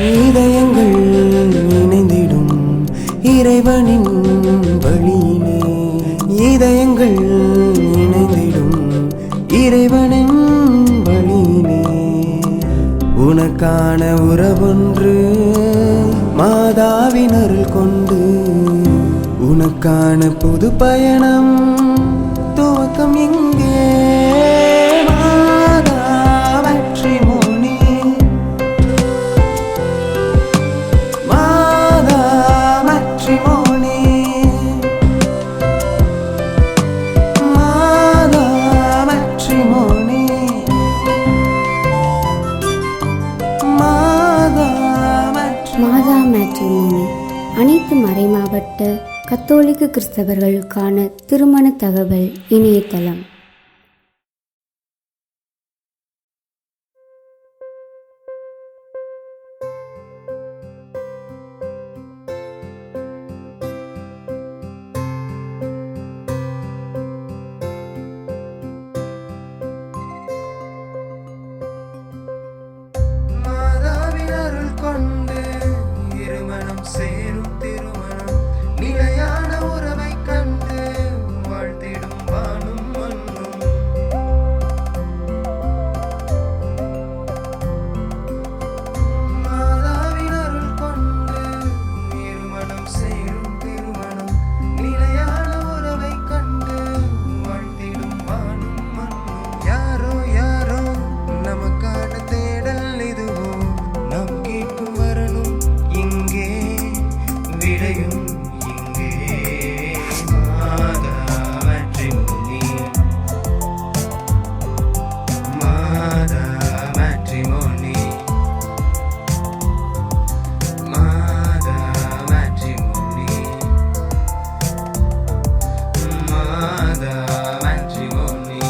இதயங்கள் இணைந்திடும் இறைவனின் வழியிலே. இதயங்கள் இணைந்திடும் இறைவனின் வழியிலே. உனக்கான உறவொன்று மாதாவின் அருள் கொண்டு உனக்கான புது பயணம் துவக்கம் இங்கே. மாதா மேட்ரிமோனி, மாதா மேட்ரிமோனி, மாதா மேட்ரிமோனி, மாதா மேட்ரிமோனி அனைத்து மறைமாவட்ட கத்தோலிக்க கிறிஸ்தவர்களுக்கான திருமண தகவல் இணையதளம். மாதாவின் அருள் கொண்டு இருமணம் சேரும் திருமணம் நிலையான உறவை கண்டு வாழ்த்திடும் வானும் மண்ணும். மாதாவின் அருள் கொண்டு இருமணம் சேரும் திருமணம் நிலையான உறவை கண்டு வாழ்த்திடும் வானும் மண்ணும். யாரோ யாரோ நமக்கான தேடல் இதுவோ, நாம் கேட்கும் வரணும் இங்கே, விடையும் இங்கே. மாதா மேட்ரிமோனி, மாதா மேட்ரிமோனி, மாதா மேட்ரிமோனி, மாதா மேட்ரிமோனி.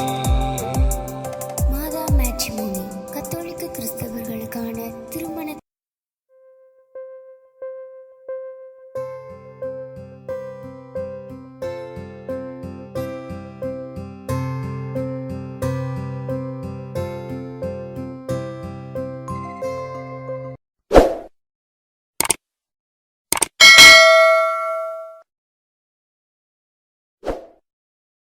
மாதா மேட்ரிமோனி கத்தோலிக்க கிறிஸ்தவர்களுக்கான